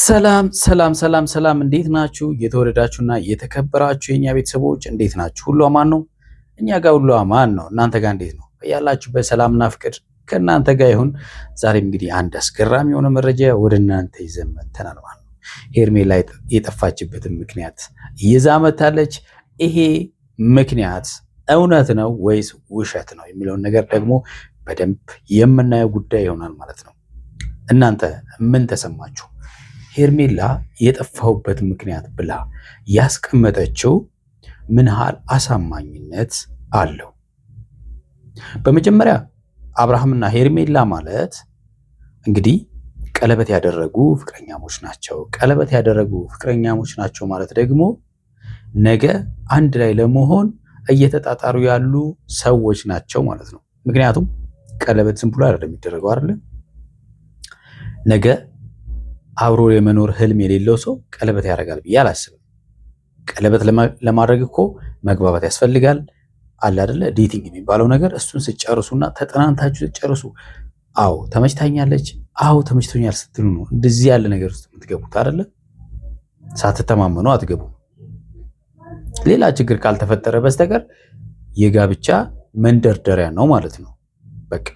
ሰላም ሰላም ሰላም ሰላም፣ እንዴት ናችሁ? የተወደዳችሁና የተከበራችሁ የኛ ቤተሰቦች እንዴት ናችሁ? ሁሉ አማን ነው? እኛ ጋር ሁሉ አማን ነው። እናንተ ጋር እንዴት ነው? ያላችሁበት ሰላምና ፍቅር ከእናንተ ጋር ይሁን። ዛሬም እንግዲህ አንድ አስገራሚ የሆነ መረጃ ወደ እናንተ ይዘን መጥተናል ማለት ነው። ሄርሜላ የጠፋችበትን ምክንያት ይዛ መጥታለች። ይሄ ምክንያት እውነት ነው ወይስ ውሸት ነው የሚለውን ነገር ደግሞ በደንብ የምናየው ጉዳይ ይሆናል ማለት ነው። እናንተ ምን ተሰማችሁ? ሄርሜላ የጠፋሁበት ምክንያት ብላ ያስቀመጠችው ምን ያህል አሳማኝነት አለው? በመጀመሪያ አብርሃምና ሄርሜላ ማለት እንግዲህ ቀለበት ያደረጉ ፍቅረኛሞች ናቸው። ቀለበት ያደረጉ ፍቅረኛሞች ናቸው ማለት ደግሞ ነገ አንድ ላይ ለመሆን እየተጣጣሩ ያሉ ሰዎች ናቸው ማለት ነው። ምክንያቱም ቀለበት ዝም ብሎ አይደለም የሚደረገው አይደለ? ነገ አብሮ የመኖር ህልም የሌለው ሰው ቀለበት ያደርጋል ብዬ አላስብም። ቀለበት ለማድረግ እኮ መግባባት ያስፈልጋል አለ አይደለ? ዴቲንግ የሚባለው ነገር እሱን ስጨርሱና ተጠናንታችሁ ስጨርሱ አዎ ተመችታኛለች፣ አዎ ተመችቶኛል ስትሉ ነው እንደዚህ ያለ ነገር ውስጥ የምትገቡት አይደለ? ሳትተማመኑ አትገቡም። ሌላ ችግር ካልተፈጠረ በስተቀር የጋብቻ መንደርደሪያ ነው ማለት ነው። በቃ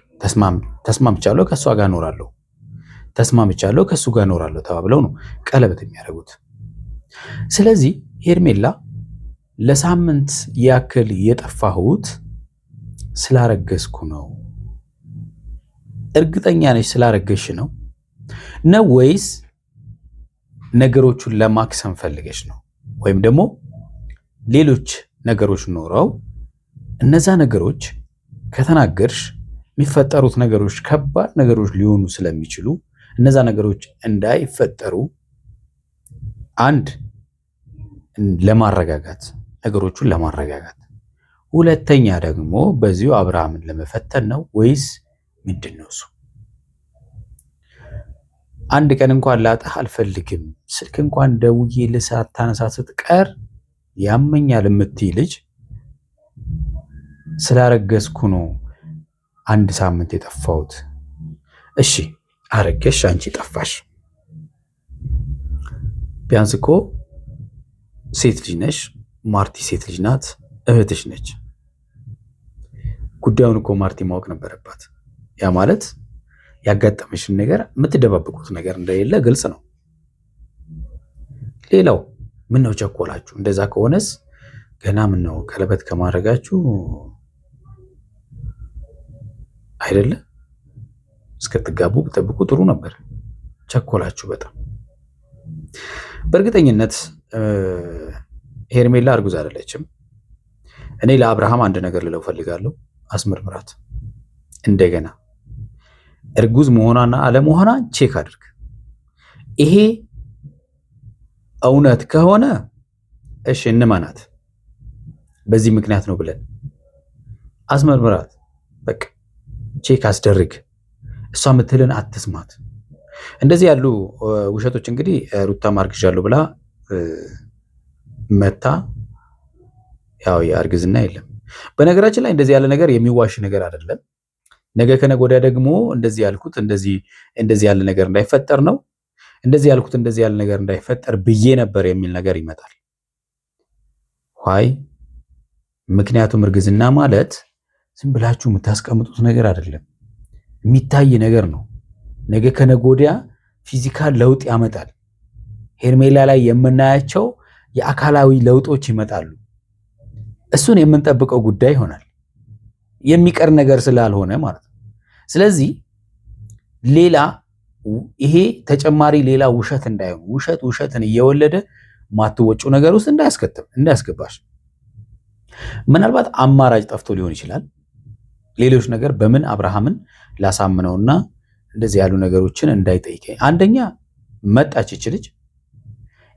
ተስማምቻለሁ ከእሷ ጋር እኖራለሁ፣ ተስማምቻለሁ ከሱ ጋር እኖራለሁ ተባብለው ነው ቀለበት የሚያደርጉት። ስለዚህ ሄርሜላ ለሳምንት ያክል የጠፋሁት ስላረገዝኩ ነው። እርግጠኛ ነሽ ስላረገዝሽ ነው ወይስ ነገሮቹን ለማክሰም ፈልገሽ ነው? ወይም ደግሞ ሌሎች ነገሮች ኖረው እነዛ ነገሮች ከተናገርሽ የሚፈጠሩት ነገሮች ከባድ ነገሮች ሊሆኑ ስለሚችሉ እነዛ ነገሮች እንዳይፈጠሩ አንድ ለማረጋጋት ነገሮቹን ለማረጋጋት፣ ሁለተኛ ደግሞ በዚሁ አብርሃምን ለመፈተን ነው ወይስ ምንድን ነው? እሱ አንድ ቀን እንኳን ላጣህ አልፈልግም፣ ስልክ እንኳን ደውዬ ሳታነሳ ስትቀር ያመኛል የምትይ ልጅ ስላረገዝኩ ነው አንድ ሳምንት የጠፋሁት። እሺ አረገሽ፣ አንቺ ጠፋሽ። ቢያንስ እኮ ሴት ልጅ ነሽ፣ ማርቲ ሴት ልጅ ናት፣ እህትሽ ነች። ጉዳዩን እኮ ማርቲ ማወቅ ነበረባት። ያ ማለት ያጋጠመሽን ነገር የምትደባብቁት ነገር እንደሌለ ግልጽ ነው። ሌላው ምን ነው ቸኮላችሁ? እንደዛ ከሆነስ ገና ምን ነው ቀለበት ከማድረጋችሁ አይደለ እስከትጋቡ ብጠብቁ ጥሩ ነበር። ቸኮላችሁ በጣም። በእርግጠኝነት ሄርሜላ እርጉዝ አይደለችም። እኔ ለአብርሃም አንድ ነገር ልለው ፈልጋለሁ፣ አስመርምራት። እንደገና እርጉዝ መሆኗና አለመሆኗ ቼክ አድርግ። ይሄ እውነት ከሆነ እሺ እንመናት፣ በዚህ ምክንያት ነው ብለን አስመርምራት። በቃ ቼክ አስደርግ። እሷ ምትልን አትስማት። እንደዚህ ያሉ ውሸቶች እንግዲህ ሩታ ማርግዣለሁ ብላ መታ ያው የእርግዝና የለም። በነገራችን ላይ እንደዚህ ያለ ነገር የሚዋሽ ነገር አይደለም። ነገ ከነገ ወዲያ ደግሞ እንደዚህ ያልኩት እንደዚህ ያለ ነገር እንዳይፈጠር ነው፣ እንደዚህ ያልኩት እንደዚህ ያለ ነገር እንዳይፈጠር ብዬ ነበር የሚል ነገር ይመጣል። ዋይ ምክንያቱም እርግዝና ማለት ዝም ብላችሁ የምታስቀምጡት ነገር አይደለም፣ የሚታይ ነገር ነው። ነገ ከነገ ወዲያ ፊዚካል ለውጥ ያመጣል። ሄርሜላ ላይ የምናያቸው የአካላዊ ለውጦች ይመጣሉ። እሱን የምንጠብቀው ጉዳይ ይሆናል፣ የሚቀር ነገር ስላልሆነ ማለት ነው። ስለዚህ ሌላ ይሄ ተጨማሪ ሌላ ውሸት እንዳይሆን፣ ውሸትን እየወለደ ማትወጩ ነገር ውስጥ እንዳያስገባሽ። ምናልባት አማራጭ ጠፍቶ ሊሆን ይችላል። ሌሎች ነገር በምን አብርሃምን ላሳምነውና እንደዚህ ያሉ ነገሮችን እንዳይጠይቀኝ። አንደኛ መጣች ይች ልጅ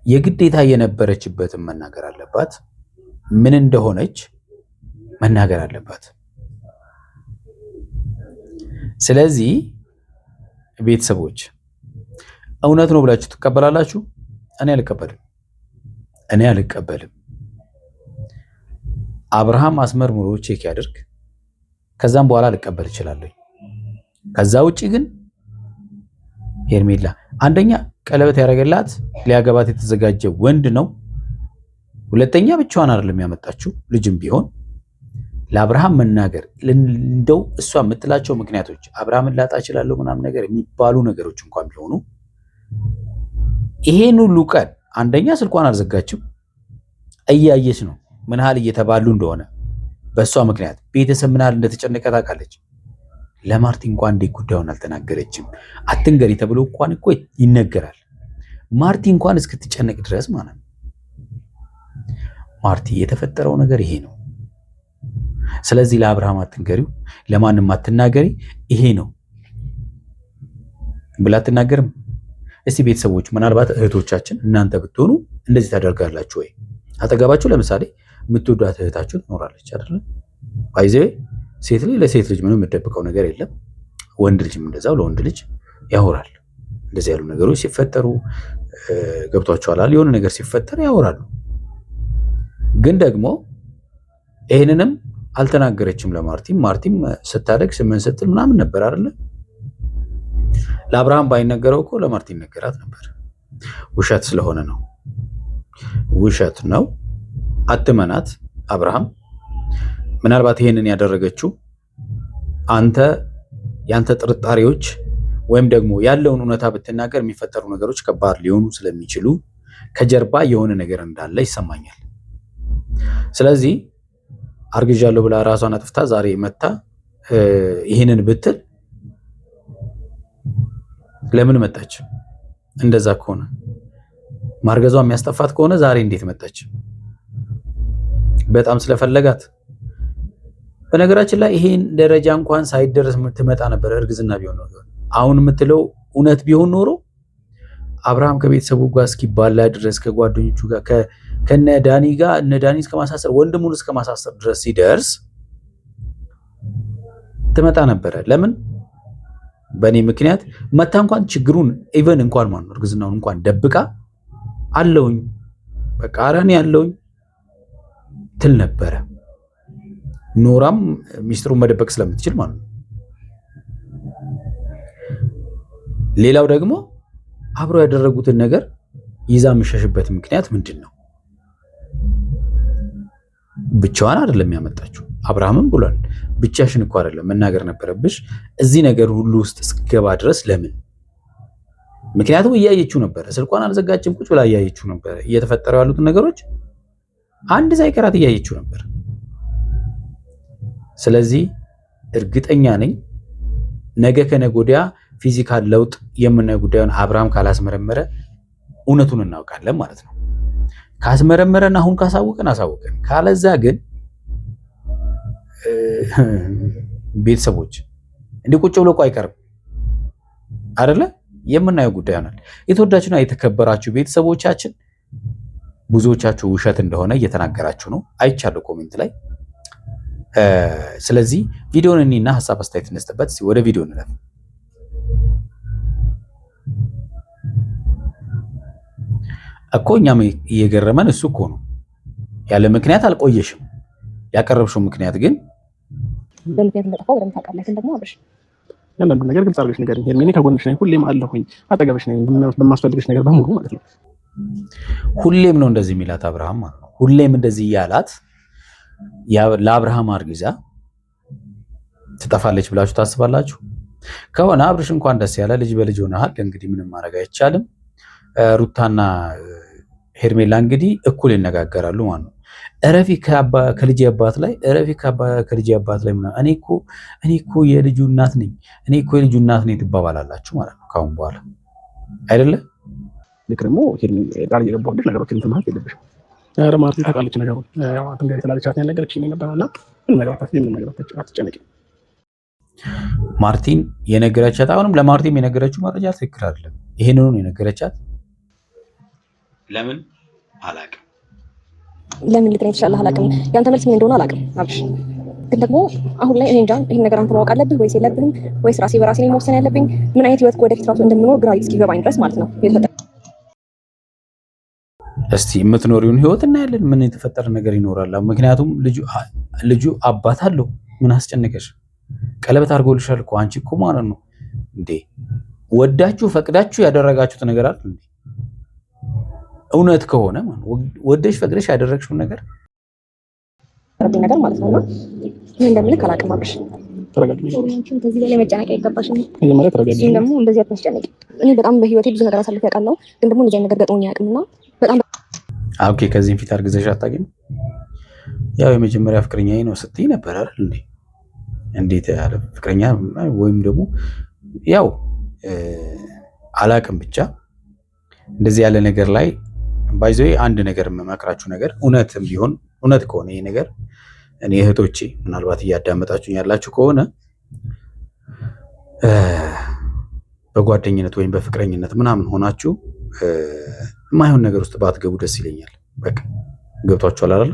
የግዴታ የነበረችበትን መናገር አለባት። ምን እንደሆነች መናገር አለባት። ስለዚህ ቤተሰቦች እውነት ነው ብላችሁ ትቀበላላችሁ? እኔ አልቀበልም። አብርሃም አስመርምሮ ቼክ ያድርግ፣ ከዛም በኋላ ልቀበል እችላለሁ። ከዛ ውጪ ግን ሄርሜላ አንደኛ ቀለበት ያደረገላት ሊያገባት የተዘጋጀ ወንድ ነው። ሁለተኛ ብቻዋን አይደለም ያመጣችው ልጅም ቢሆን ለአብርሃም መናገር እንደው እሷ የምትላቸው ምክንያቶች አብርሃምን ላጣ እችላለሁ ምናምን ነገር የሚባሉ ነገሮች እንኳን ቢሆኑ ይሄን ሁሉ ቀን አንደኛ ስልኳን አልዘጋችም፣ እያየች ነው ምን ያህል እየተባሉ እንደሆነ በእሷ ምክንያት ቤተሰብ ምን ያህል እንደተጨነቀ ታውቃለች። ለማርቲ እንኳን እንዴት ጉዳዩን አልተናገረችም? አትንገሪ ተብሎ እንኳን እኮ ይነገራል። ማርቲ እንኳን እስክትጨነቅ ድረስ ማለት ነው። ማርቲ የተፈጠረው ነገር ይሄ ነው። ስለዚህ ለአብርሃም አትንገሪው፣ ለማንም አትናገሪ፣ ይሄ ነው ብላ አትናገርም። እስቲ ቤተሰቦች ምናልባት እህቶቻችን እናንተ ብትሆኑ እንደዚህ ታደርጋላችሁ ወይ? አጠገባችሁ ለምሳሌ የምትወዷት እህታችሁ ትኖራለች አይደል? ባይዘ ሴት ልጅ ለሴት ልጅ ምንም የምትደብቀው ነገር የለም። ወንድ ልጅም እንደዛው ለወንድ ልጅ ያወራል። እንደዚህ ያሉ ነገሮች ሲፈጠሩ ገብቷቸዋል። የሆነ ነገር ሲፈጠር ያወራሉ። ግን ደግሞ ይህንንም አልተናገረችም ለማርቲም። ማርቲም ስታደግ ስምን ስትል ምናምን ነበር አይደለ? ለአብርሃም ባይነገረው እኮ ለማርቲ ነገራት ነበር። ውሸት ስለሆነ ነው። ውሸት ነው። አትመናት አብርሃም። ምናልባት ይሄንን ያደረገችው አንተ ያንተ ጥርጣሬዎች ወይም ደግሞ ያለውን እውነታ ብትናገር የሚፈጠሩ ነገሮች ከባድ ሊሆኑ ስለሚችሉ ከጀርባ የሆነ ነገር እንዳለ ይሰማኛል። ስለዚህ አርግዣለሁ ብላ ራሷን አጥፍታ ዛሬ መታ ይሄንን ብትል ለምን መጣች? እንደዛ ከሆነ ማርገዟ የሚያስጠፋት ከሆነ ዛሬ እንዴት መጣች? በጣም ስለፈለጋት። በነገራችን ላይ ይሄን ደረጃ እንኳን ሳይደረስ ትመጣ ነበር እርግዝና ቢሆን ነው። አሁን የምትለው እውነት ቢሆን ኖሮ አብርሃም ከቤተሰቡ ጋር እስኪባላ ድረስ ከጓደኞቹ ጋር ከነ ዳኒ ጋር እነ ዳኒ እስከ ማሳሰር ወንድሙን እስከ ማሳሰር ድረስ ሲደርስ ትመጣ ነበረ። ለምን በእኔ ምክንያት መታ እንኳን ችግሩን ኢቨን እንኳን ማለት እርግዝናውን እንኳን ደብቃ አለውኝ በቃ አራኒ ያለውኝ ትል ነበረ። ኖራም ሚስጥሩን መደበቅ ስለምትችል ማለት ነው። ሌላው ደግሞ አብረው ያደረጉትን ነገር ይዛ የምሸሽበት ምክንያት ምንድን ነው? ብቻዋን አይደለም ያመጣችው። አብርሃምም ብሏል ብቻሽን እኮ አይደለም መናገር ነበረብሽ እዚህ ነገር ሁሉ ውስጥ እስከገባ ድረስ። ለምን? ምክንያቱም እያየችው ነበረ። ስልኳን አልዘጋችም፣ ቁጭ ብላ እያየችው ነበረ። እየተፈጠሩ ያሉትን ነገሮች አንድ ሳይቀራት እያየችው ነበር። ስለዚህ እርግጠኛ ነኝ ነገ ከነገ ወዲያ ፊዚካል ለውጥ የምናየው ጉዳዩን አብርሃም ካላስመረመረ እውነቱን እናውቃለን ማለት ነው። ካስመረመረን አሁን ካሳወቀን አሳወቀን፣ ካለዛ ግን ቤተሰቦች እንዲህ ቁጭ ብሎ እኮ አይቀርም አይደለ? የምናየው ጉዳይ ይሆናል። የተወዳችሁና የተከበራችሁ ቤተሰቦቻችን ብዙዎቻችሁ ውሸት እንደሆነ እየተናገራችሁ ነው፣ አይቻለሁ ኮሜንት ላይ። ስለዚህ ቪዲዮን እኔና ሀሳብ አስተያየት እንስጥበት። ወደ ቪዲዮ እንለፍ። እኮ እኛም እየገረመን እሱ እኮ ነው ያለ ምክንያት አልቆየሽም። ያቀረብሽው ምክንያት ግን በምክንያት እንደጠፋው ወደም ታውቃለህ። ግን ደግሞ አብርሽ ያንዳንዱ ነገር ግልጽ አድርገሽ ንገሪኝ። ሄርሜኔ ከጎንሽ ነኝ፣ ሁሌም አለሁኝ፣ አጠገብሽ ነኝ በማስፈልግሽ ነገር በሙሉ ማለት ነው። ሁሌም ነው እንደዚህ የሚላት አብርሃም ማለት ነው። ሁሌም እንደዚህ እያላት ለአብርሃም አርግዛ ትጠፋለች ብላችሁ ታስባላችሁ? ከሆነ አብርሽ እንኳን ደስ ያለ ልጅ በልጅ ሆነሃል። እንግዲህ ምንም ማድረግ አይቻልም። ሩታና ሄርሜላ እንግዲህ እኩል ይነጋገራሉ ማለት ነው። እረፊ ከልጅ አባት ላይ እረፊ ከልጅ አባት ላይ ምናምን እኔ እኮ የልጁ እናት ነኝ ነኝ ትባባላላችሁ ማለት ነው ካሁን በኋላ አይደለ? ልክ ደግሞ ቃል እየገባሁልሽ ነገሮችን እንትን ማለት የለብሽም። ኧረ ማርቲ ታውቃለች ነገሩን። ያው አትንገሪ ስላለቻት ያልነገረችኝ ነበረና ምን ነገር አትጨነቂ። ማርቲን የነገረቻት አሁንም ለማርቲም የነገረችው መረጃ ትክክል አይደለም። ይሄንኑ የነገረቻት ለምን አላውቅም። ለምን ልትነኝ ትችላለህ? አላውቅም። ያንተ መልስ ምን እንደሆነ አላውቅም አብርሽ። ግን ደግሞ አሁን ላይ እኔ እንጃ ይሄን ነገር አንተ ማወቅ አለብህ ወይስ የለብህም? ወይስ ራሴ በራሴ ላይ መወሰን ያለብኝ? ምን አይነት ህይወት ወደፊት ራሱ እንደምኖር ግራ እስኪገባኝ ድረስ ማለት ነው። እስቲ የምትኖሪውን ህይወት እናያለን። ምን የተፈጠረ ነገር ይኖራል? ምክንያቱም ልጁ አባት አለው። ምን አስጨነቀሽ? ቀለበት አድርጎልሻል እኮ አንቺ እኮ ማለት ነው እንዴ ወዳችሁ ፈቅዳችሁ ያደረጋችሁት ነገር አለ እንዴ? እውነት ከሆነ ወደሽ ፈቅደሽ ያደረግሽው ነገር ነገር ማለት ነውና ምን እንደምልክ አላውቅም። አብርሽ ከዚህ በላይ መጨነቅ አይገባሽም። እሱም ደግሞ እንደዚህ አትመስጨነቂ። እኔ በጣም በህይወቴ ብዙ ነገር አሳልፌ አውቃለሁ፣ ግን ደግሞ እንደዚህ ነገር ገጥሞኝ አያውቅምና በጣም ኦኬ። ከዚህም ፊት አርግዘሽ አታውቂም? ያው የመጀመሪያ ፍቅረኛዬ ነው ስትይ ነበር አይደል እንዴ? እንዴት ያለ ፍቅረኛ ወይም ደግሞ ያው አላውቅም ብቻ እንደዚህ ያለ ነገር ላይ ባይዘይ አንድ ነገር የምመክራችሁ ነገር እውነትም ቢሆን እውነት ከሆነ ይሄ ነገር እኔ እህቶቼ ምናልባት እያዳመጣችሁ ያላችሁ ከሆነ በጓደኝነት ወይም በፍቅረኝነት ምናምን ሆናችሁ የማይሆን ነገር ውስጥ ባትገቡ ደስ ይለኛል። በቃ ገብቷችኋል አይደል?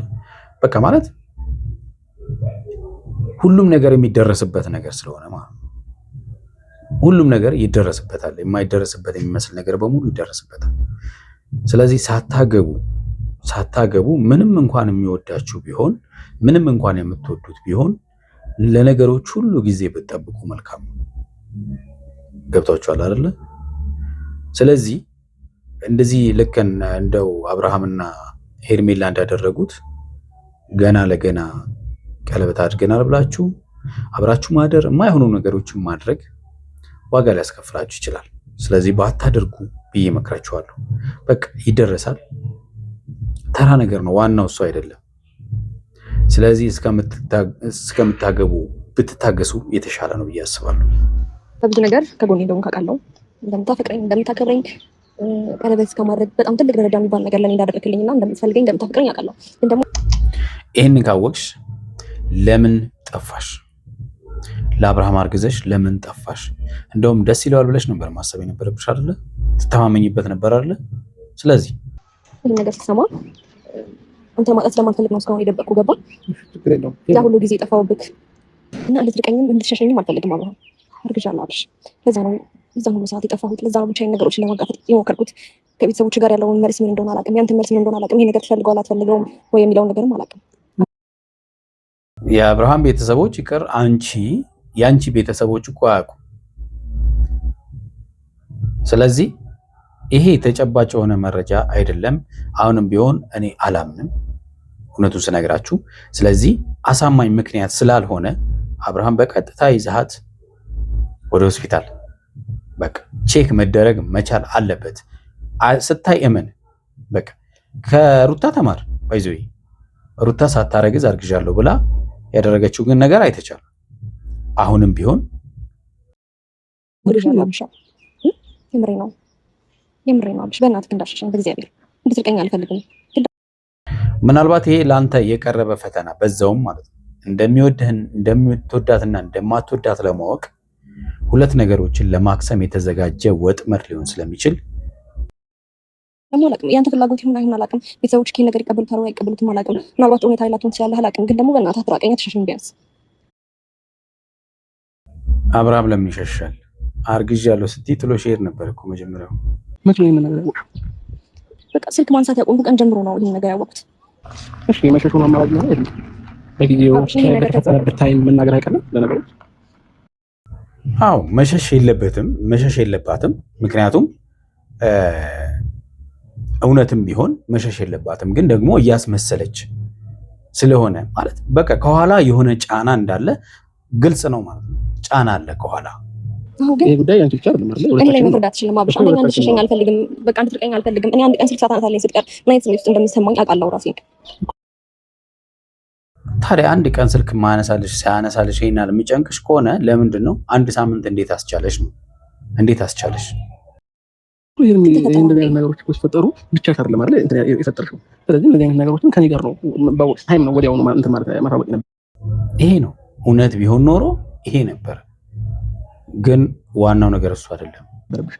በቃ ማለት ሁሉም ነገር የሚደረስበት ነገር ስለሆነ ማለት ነው። ሁሉም ነገር ይደረስበታል። የማይደረስበት የሚመስል ነገር በሙሉ ይደረስበታል። ስለዚህ ሳታገቡ ምንም እንኳን የሚወዳችሁ ቢሆን ምንም እንኳን የምትወዱት ቢሆን ለነገሮች ሁሉ ጊዜ ብትጠብቁ መልካም ነው። ገብቷችኋል አይደለ? ስለዚህ እንደዚህ ልክ እንደው አብርሃምና ሄርሜላ እንዳደረጉት ገና ለገና ቀለበት አድርገናል ብላችሁ አብራችሁ ማደር የማይሆኑ ነገሮችን ማድረግ ዋጋ ሊያስከፍላችሁ ይችላል። ስለዚህ ባታደርጉ ብዬ መክራችኋለሁ። በቃ ይደረሳል። ተራ ነገር ነው። ዋናው እሱ አይደለም። ስለዚህ እስከምታገቡ ብትታገሱ የተሻለ ነው ብዬ አስባለሁ። በብዙ ነገር ከጎኔ እንደሆንክ አውቃለሁ። እንደምታፈቅረኝ፣ እንደምታከብረኝ ቀለበት እስከማድረግ በጣም ትልቅ ደረጃ የሚባል ነገር ለኔ እንዳደረክልኝና እንደምትፈልገኝ እንደምታፈቅረኝ አውቃለሁ። ግን ደግሞ ይህንን ካወቅሽ ለምን ጠፋሽ? ለአብርሃም አርግዘሽ ለምን ጠፋሽ? እንደውም ደስ ይለዋል ብለሽ ነበር ማሰብ የነበረብሽ አይደለ? ትተማመኝበት ነበር አይደለ? ስለዚህ ይህን ነገር ስትሰማ አንተ ማጣት ስለማልፈልግ ነው እስካሁን የደበቅኩ። ገባ? ያ ሁሉ ጊዜ ጠፋሁብክ እና እንድትርቀኝም እንድትሸሸኝም አልፈልግም። አብርሃም አርግዣለሁ አብርሽ። ለዛ ነው እዛን ሁሉ ሰዓት የጠፋሁት። ለዛ ነው ብቻዬን ነገሮችን ለማጋፈጥ የሞከርኩት። ከቤተሰቦች ጋር ያለውን መልስ ምን እንደሆነ አላውቅም። ያንተን መልስ ምን እንደሆነ አላውቅም። ይሄ ነገር ትፈልገዋል አትፈልገውም ወይ የሚለውን ነገርም አላውቅም። የአብርሃም ቤተሰቦች ይቅር የአንቺ ቤተሰቦች እኮ አያውቁም። ስለዚህ ይሄ ተጨባጭ የሆነ መረጃ አይደለም። አሁንም ቢሆን እኔ አላምንም እውነቱን ስነግራችሁ። ስለዚህ አሳማኝ ምክንያት ስላልሆነ አብርሃም በቀጥታ ይዛሃት ወደ ሆስፒታል በቃ ቼክ መደረግ መቻል አለበት። ስታይ እመን። በቃ ከሩታ ተማር። ባይዞይ ሩታ ሳታረግዝ አርግዣለሁ ብላ ያደረገችው ግን ነገር አይተቻል። አሁንም ቢሆን የምሬ ነው አብሽ፣ በእናትህ እንዳሸሸኝ በእግዚአብሔር እንድትርቀኝ አልፈልግም። ምናልባት ይሄ ለአንተ የቀረበ ፈተና በዛውም ማለት ነው እንደምትወዳትና እንደማትወዳት ለማወቅ ሁለት ነገሮችን ለማክሰም የተዘጋጀ ወጥመድ ሊሆን ስለሚችል ደግሞ አላውቅም። ያንተ ፍላጎት ይሁን አይሁን አላውቅም። ቤተሰቦች ይሄን ነገር ይቀበሉታል ወይ አይቀበሉትም አላውቅም። ምናልባት ሁኔታ ላትሆን ትችላለህ አላውቅም። ግን ደግሞ በእናትህ አትራቀኝ፣ አትሸሸኝ። ቢያንስ አብርሃም ለምን ይሸሻል? አርግዣለሁ ስትይ ጥሎሽ ይሄድ ነበር እኮ መጀመሪያው። መቼ ነው የምን ነገር ያወቅሽው? በቃ ስልክ ማንሳት ያቆምኩ ቀን ጀምሮ ነው ይሄን ነገር ያወቅሁት። እሺ የመሸሹ ነው አማራጭ ነው አይደል? በጊዜው በተፈጠረበት ታይም መናገር አይቀርም ለነገሮች። አዎ መሸሽ የለባትም። ምክንያቱም እውነትም ቢሆን መሸሽ የለባትም። ግን ደግሞ እያስመሰለች ስለሆነ ማለት በቃ ከኋላ የሆነ ጫና እንዳለ ግልጽ ነው ማለት ነው። ጫና አለ ከኋላ። ይሄ ጉዳይ አንቺ ብቻ አይደለም አይደል? እኔ ላይ መፍረድ አትችልም አብሽ። አንደኛ እንድትሸሸኝ አልፈልግም። በቃ እንድትርቀኝ አልፈልግም። እኔ አንድ ቀን ስልክ ሳታነሳልኝ ስትቀር ምን አይነት ስሜት ውስጥ እንደምትሰማኝ አውቃለሁ ራሴ። ታዲያ አንድ ቀን ስልክ ሳያነሳልሽ ይሄን ያህል የሚጨንቅሽ ከሆነ ለምንድን ነው አንድ ሳምንት እንዴት አስቻለሽ ነው? እንዴት አስቻለሽ? እንደዚህ አይነት ነገሮች ሲፈጠሩ ብቻ አይደለም አይደል እንትን የፈጠርሽው። ስለዚህ እንደዚህ አይነት ነገሮችን ከኔ ጋር ነው ባወቅሽ ታይም ነው ወዲያውኑ እንትን ማለት ማራወቅ ነበር። ይሄ ነው እውነት ቢሆን ኖሮ ይሄ ነበር። ግን ዋናው ነገር እሱ አይደለም። በርብሽ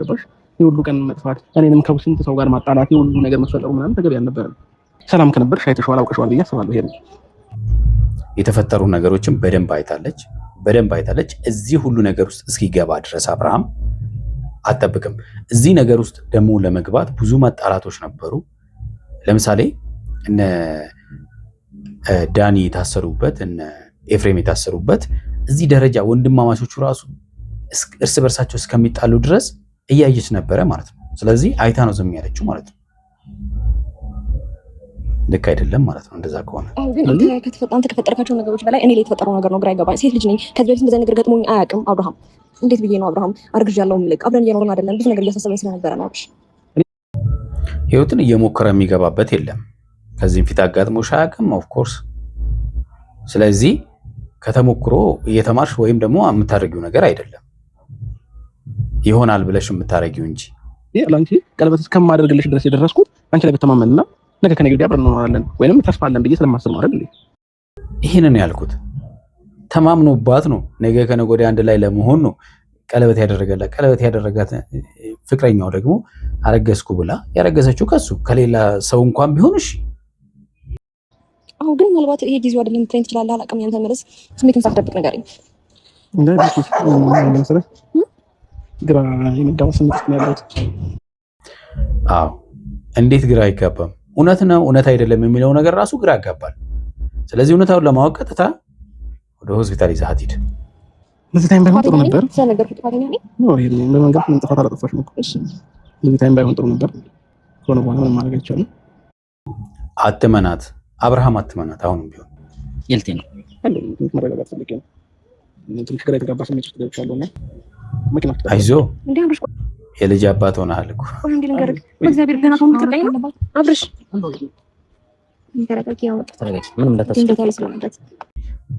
የሁሉ ቀን መጥፋት፣ እኔንም ከስንት ሰው ጋር ማጣላት፣ የሁሉ ነገር መፈጠሩ ምናምን ተገቢ አልነበረም። ሰላም ከነበርሽ አይተሽዋል፣ አውቀሽዋል ብዬ አስባለሁ። ይሄ የተፈጠሩ ነገሮችን በደንብ አይታለች። እዚህ ሁሉ ነገር ውስጥ እስኪገባ ድረስ አብርሃም አጠብቅም። እዚህ ነገር ውስጥ ደግሞ ለመግባት ብዙ መጣላቶች ነበሩ። ለምሳሌ እነ ዳኒ የታሰሩበት እነ ኤፍሬም የታሰሩበት እዚህ ደረጃ ወንድማማቾቹ ራሱ እርስ በርሳቸው እስከሚጣሉ ድረስ እያየች ነበረ ማለት ነው። ስለዚህ አይታ ነው ዝም ያለችው ማለት ነው። ልክ አይደለም ማለት ነው እንደዛ ከሆነ። ግን አንተ ከፈጠርካቸው ነገሮች በላይ እኔ ላይ የተፈጠረው ነገር ነው ግራ ይገባኝ። ሴት ልጅ ነኝ። ከዚህ በፊት እንደዛ ነገር ገጥሞኝ አያውቅም። አብርሃም እንዴት ብዬ ነው አብርሃም አርግዣለሁ የምልህ? አብረን እየኖርን አይደለም። ብዙ ነገር እያሳሰበኝ ስለነበረ ነው። ህይወትን እየሞከረ የሚገባበት የለም። ከዚህም ፊት አጋጥሞሽ አያውቅም ኦፍ ኮርስ። ስለዚህ ከተሞክሮ እየተማርሽ ወይም ደግሞ የምታደርጊው ነገር አይደለም ይሆናል ብለሽ የምታደርጊው እንጂ ለአንቺ ቀለበት እስከማደርግልሽ ድረስ የደረስኩት አንቺ ላይ በተማመንና ነገ ከነገ ወዲያ አብረን እንኖራለን ወይንም ተስፋ አለን ብዬ ስለማስብ ነው አይደል? ይሄንን ያልኩት ተማምኖባት ነው። ነገ ከነገ ወዲያ አንድ ላይ ለመሆን ነው ቀለበት ያደረገላት። ቀለበት ያደረጋት ፍቅረኛው ደግሞ አረገዝኩ ብላ ያረገዘችው ከሱ ከሌላ ሰው እንኳን ቢሆን እሺ። አሁን ግን ምናልባት ይሄ ጊዜው አይደለም ልትለኝ ትችላለህ። አላውቅም። ያንተ መልስ ስሜትን ሳትደብቅ ነገር ግራ የመጋባት ስሜት ነው ያለው። አዎ እንዴት ግራ አይጋባም? እውነት ነው እውነት አይደለም የሚለው ነገር ራሱ ግራ ያጋባል። ስለዚህ እውነታውን ለማወቅ ቀጥታ ወደ ሆስፒታል ይዘሃት ሂድ። በዚህ ታይም ባይሆን ጥሩ ነበር። ስለነገርኩት ታገኛለህ ነው ይሄ በመንገድ ምን ጥፋት አላጠፋሽም እኮ። እሺ በዚህ ታይም ባይሆን ጥሩ ነበር። ሆነ በኋላ ምንም ማድረግ አይቻልም። አትመናት አብርሃም፣ አትመናት። አሁንም ቢሆን ይልቴ ነው መረጋጋት ፈልጌ ነው። እንትን ግራ የተጋባ ስሜት ውስጥ ገብቻለሁና አይዞህ የልጅ አባት ሆነሃል እኮ። እግዚአብሔር ገና አሁን ተቀጣይ ነው አብርሽ።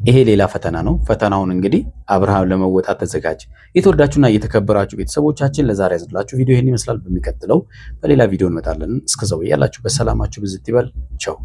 ይሄ ሌላ ፈተና ነው። ፈተናውን እንግዲህ አብርሃም ለመወጣት ተዘጋጅ። የተወዳችሁና የተከበራችሁ ቤተሰቦቻችን ለዛሬ ያዝላችሁ ቪዲዮ ይህን ይመስላል። በሚቀጥለው በሌላ ቪዲዮ እንመጣለን። እስከዛው ያላችሁ በሰላማችሁ ብዝት ይበል። ቻው